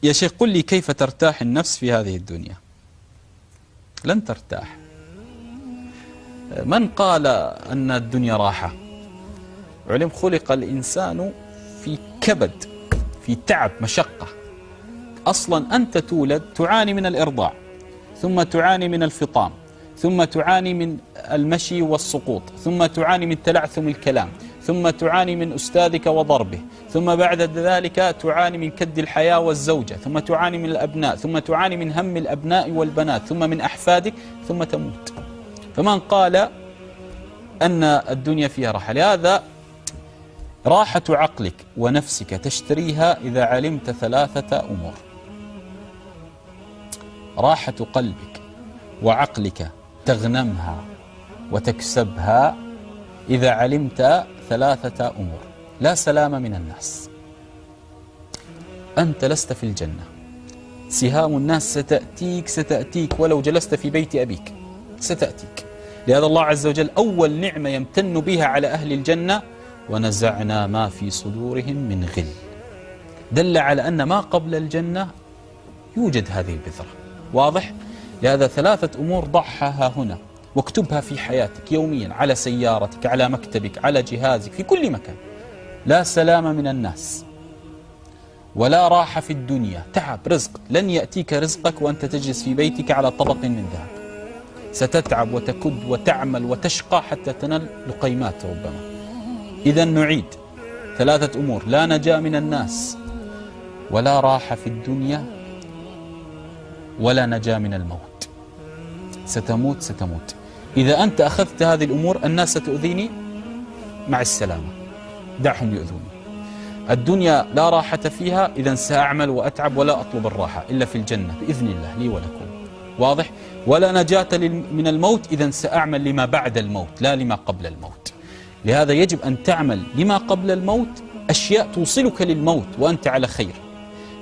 يا شيخ قل لي كيف ترتاح النفس في هذه الدنيا؟ لن ترتاح. من قال أن الدنيا راحة؟ علم خلق الإنسان في كبد، في تعب، مشقة. أصلا أنت تولد تعاني من الإرضاع، ثم تعاني من الفطام، ثم تعاني من المشي والسقوط، ثم تعاني من تلعثم الكلام، ثم تعاني من أستاذك وضربه، ثم بعد ذلك تعاني من كد الحياة والزوجة، ثم تعاني من الأبناء، ثم تعاني من هم الأبناء والبنات، ثم من أحفادك، ثم تموت. فمن قال أن الدنيا فيها راحة؟ لهذا راحة عقلك ونفسك تشتريها إذا علمت ثلاثة أمور. راحة قلبك وعقلك تغنمها وتكسبها إذا علمت ثلاثة أمور. لا سلام من الناس، أنت لست في الجنة، سهام الناس ستأتيك ولو جلست في بيت أبيك ستأتيك. لهذا الله عز وجل أول نعمة يمتن بها على أهل الجنة: ونزعنا ما في صدورهم من غل. دل على أن ما قبل الجنة يوجد هذه البذرة. واضح؟ لهذا ثلاثة أمور ضعها هنا واكتبها في حياتك يوميا، على سيارتك، على مكتبك، على جهازك، في كل مكان. لا سلام من الناس، ولا راحة في الدنيا، تعب، رزق. لن يأتيك رزقك وأنت تجلس في بيتك على طبق من ذهب. ستتعب وتكد وتعمل وتشقى حتى تنال لقيمات ربما. إذا نعيد ثلاثة أمور: لا نجاة من الناس، ولا راحة في الدنيا، ولا نجاة من الموت. ستموت. إذا أنت أخذت هذه الأمور: الناس ستؤذيني، مع السلامة، دعهم يؤذوني. الدنيا لا راحة فيها، إذا سأعمل وأتعب ولا أطلب الراحة إلا في الجنة بإذن الله لي ولكم. واضح؟ ولا نجاة من الموت، إذا سأعمل لما بعد الموت لا لما قبل الموت. لهذا يجب أن تعمل لما قبل الموت أشياء توصلك للموت وأنت على خير،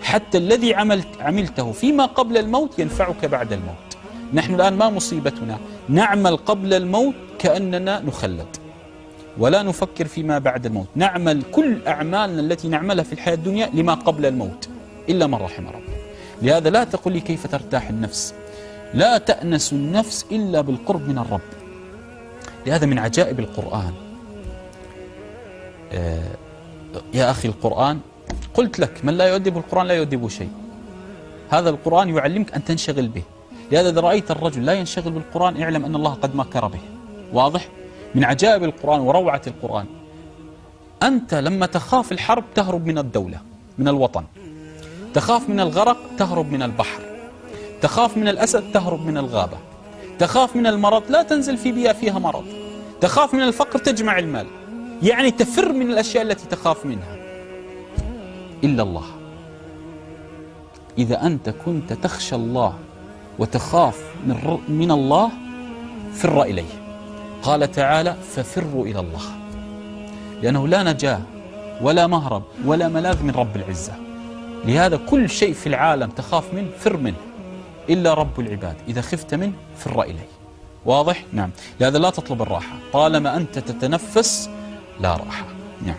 حتى الذي عملته فيما قبل الموت ينفعك بعد الموت. نحن الآن ما مصيبتنا؟ نعمل قبل الموت كأننا نخلد، ولا نفكر فيما بعد الموت. نعمل كل أعمالنا التي نعملها في الحياة الدنيا لما قبل الموت، إلا من رحم ربي. لهذا لا تقل لي كيف ترتاح النفس. لا تأنس النفس إلا بالقرب من الرب. لهذا من عجائب القرآن يا أخي، القرآن قلت لك: من لا يؤدب القرآن لا يؤدب شيء. هذا القرآن يعلمك أن تنشغل به. لهذا إذا رأيت الرجل لا ينشغل بالقرآن اعلم أن الله قد مكر به. واضح؟ من عجائب القرآن وروعة القرآن، أنت لما تخاف الحرب تهرب من الدولة، من الوطن. تخاف من الغرق تهرب من البحر. تخاف من الأسد تهرب من الغابة. تخاف من المرض لا تنزل في بيئة فيها مرض. تخاف من الفقر تجمع المال. يعني تفر من الأشياء التي تخاف منها إلا الله. إذا أنت كنت تخشى الله وتخاف من الله فر إليه. قال تعالى: ففروا إلى الله، لأنه لا نجاة ولا مهرب ولا ملاذ من رب العزة. لهذا كل شيء في العالم تخاف منه فر منه إلا رب العباد، إذا خفت منه فر إليه. واضح؟ نعم. لهذا لا تطلب الراحة طالما أنت تتنفس، لا راحة. نعم.